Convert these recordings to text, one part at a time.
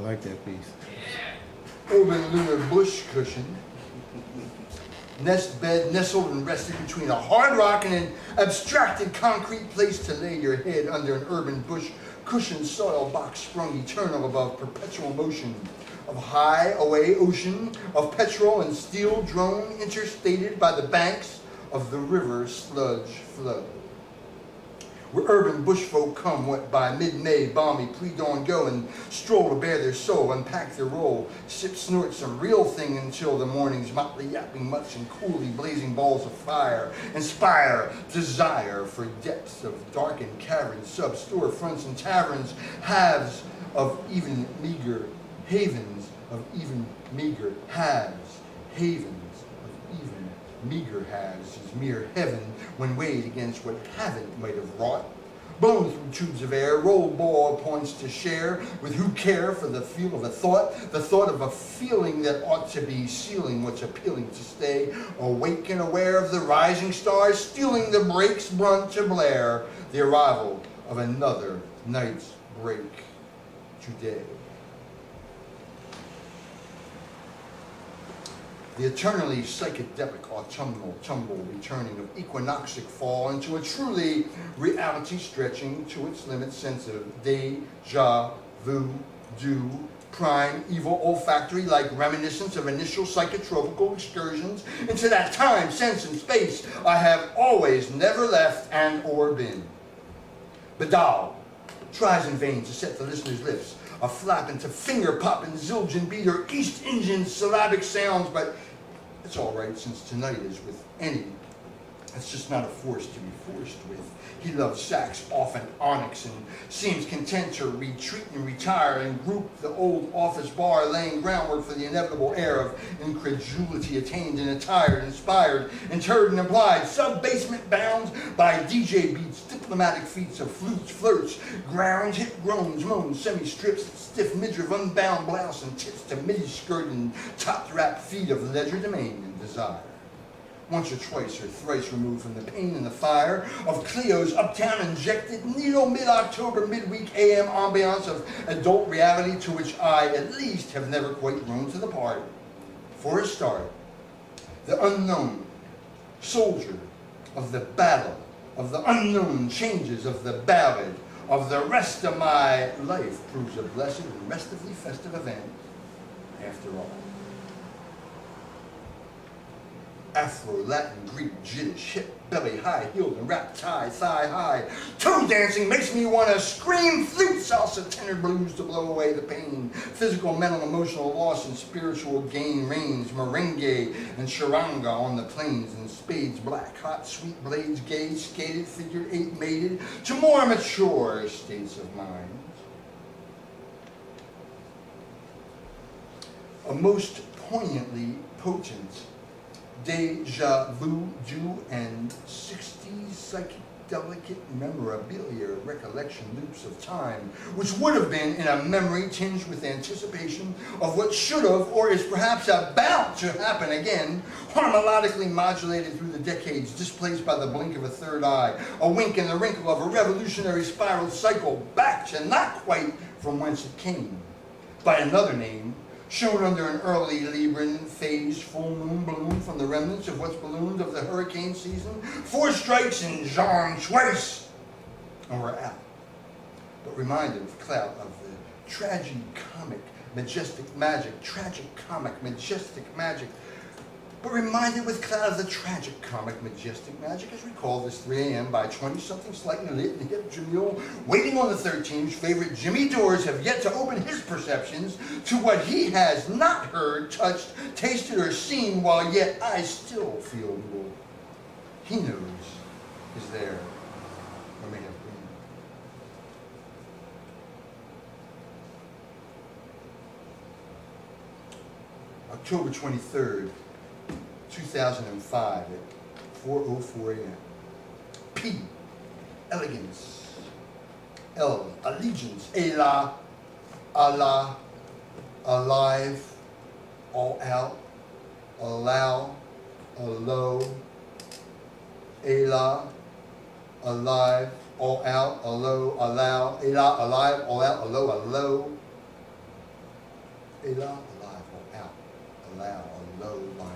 like that piece. Urban lunar bush cushion. Nest bed nestled and rested between a hard rock and an abstracted concrete place to lay your head under an urban bush cushion soil box sprung eternal above perpetual motion of high away ocean of petrol and steel drone interstated by the banks of the river sludge flow. Where urban bushfolk come what by mid-May, balmy pre-dawn go and stroll to bare their soul, unpack their roll, sip, snort some real thing until the morning's motley yapping much and coolly blazing balls of fire, inspire desire for depths of darkened caverns, sub-store fronts and taverns, halves of even meager havens of even meager halves, havens of even meager halves is mere heaven when weighed against what haven't might have wrought. Blown through tubes of air, rolled ball points to share with who care for the feel of a thought, the thought of a feeling that ought to be sealing what's appealing to stay, awake and aware of the rising stars, stealing the break's brunt to blare, the arrival of another night's break today. The eternally psychedelic autumnal tumble returning of equinoxic fall into a truly reality stretching to its limit sense of deja vu, due, prime, evil, olfactory, like reminiscence of initial psychotropical excursions into that time, sense, and space I have always never left and or been. Badal tries in vain to set the listener's lips a flap into finger-popping Zildjian beat or East Indian syllabic sounds, but it's all right since tonight is with any. It's just not a force to be forced with. He loves sax, often onyx, and seems content to retreat and retire and group the old office bar, laying groundwork for the inevitable air of incredulity attained and attired, inspired, interred and implied, sub-basement bound by DJ beats, diplomatic feats of flutes, flirts, ground, hip groans, moans, semi-strips, stiff midriff, unbound blouse, and tits to midi-skirt and top-wrapped feet of legerdemain and desire. Once or twice or thrice removed from the pain and the fire of Cleo's uptown injected needle mid-October midweek AM ambiance of adult reality to which I at least have never quite grown to the part. For a start, the unknown soldier of the battle, of the unknown changes of the ballad, of the rest of my life proves a blessed and restively festive event after all. Afro, Latin, Greek, Jiddish, hip, belly, high-heeled and wrapped tie, thigh high. Toe dancing makes me want to scream, flute, salsa, tenor blues to blow away the pain. Physical, mental, emotional loss and spiritual gain reigns. Merengue and charanga on the plains and spades black, hot, sweet blades, gay, skated, figure eight, mated to more mature states of mind. A most poignantly potent deja vu, due and 60s psychedelic memorabilia, recollection loops of time, which would have been in a memory tinged with anticipation of what should have or is perhaps about to happen again, harmonically modulated through the decades, displaced by the blink of a third eye, a wink and the wrinkle of a revolutionary spiral cycle back to not quite from whence it came, by another name, shown under an early Libran phase full moon bloom from the remnants of what's ballooned of the hurricane season. 4 strikes and Jean twice, and we're out. But reminded of clout of the tragi-comic, majestic magic, tragic-comic, majestic magic. But reminded with cloud of the tragic, comic, majestic magic, as recalled this 3 a.m. by 20-something slightly lit and hip Jamil, waiting on the 13th, favorite Jimmy Doors have yet to open his perceptions to what he has not heard, touched, tasted, or seen, while yet I still feel he knows is there, or may have been. October 23rd, 2005 at 4:04 a.m. P, elegance. L, allegiance. Ela, Allah, alive, all out, allow, allo. Ela, alive, all out, allo, allow. Ela, alive, all out, allo, allo. alive or out, allow, a low line.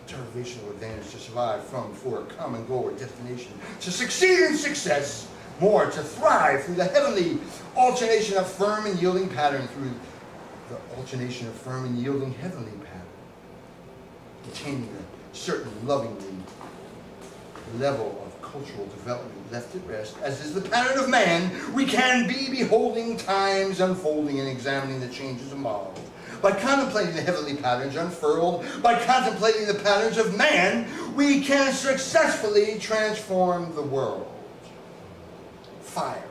Derivational advantage to survive from, for a common goal or destination. To succeed in success, more, to thrive through the heavenly alternation of firm and yielding pattern, through the alternation of firm and yielding heavenly pattern. Attaining a certain lovingly level of cultural development left at rest, as is the pattern of man, we can be beholding times unfolding and examining the changes involved. By contemplating the heavenly patterns unfurled, by contemplating the patterns of man, we can successfully transform the world. Fire,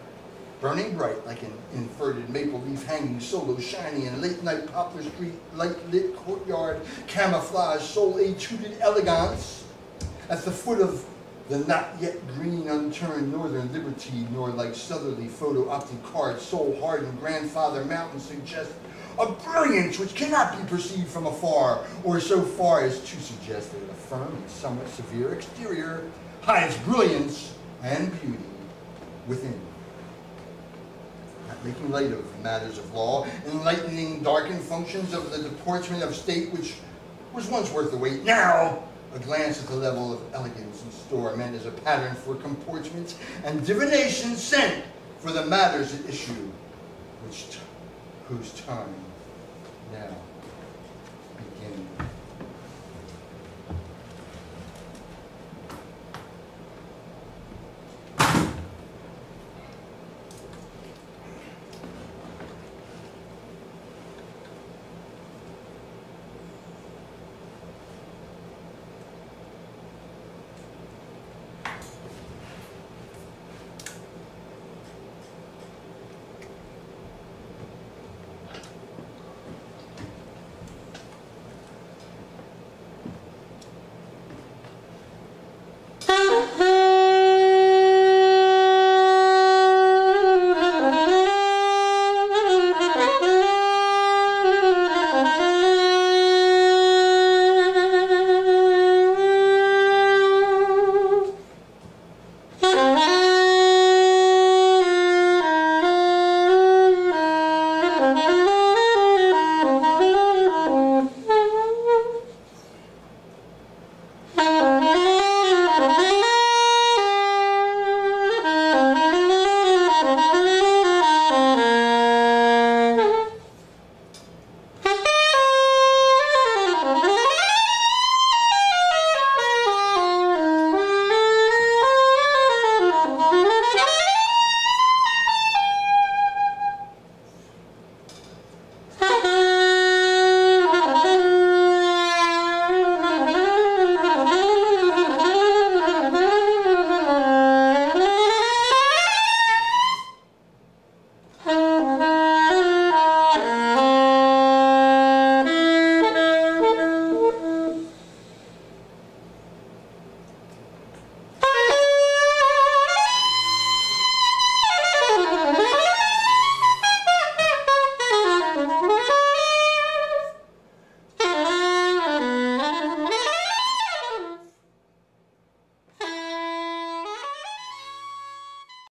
burning bright like an inverted maple leaf hanging solo shiny in a late night poplar street, light lit courtyard, camouflage, soul etude elegance, at the foot of the not yet green unturned northern liberty, nor like southerly photo optic card, soul hardened grandfather mountain suggest a brilliance which cannot be perceived from afar, or so far as to suggest that a firm and somewhat severe exterior hides brilliance and beauty within. Not making light of matters of law, enlightening darkened functions of the deportment of state which was once worth the wait. Now, a glance at the level of elegance in store meant as a pattern for comportment and divination sent for the matters at issue, whose time now begins.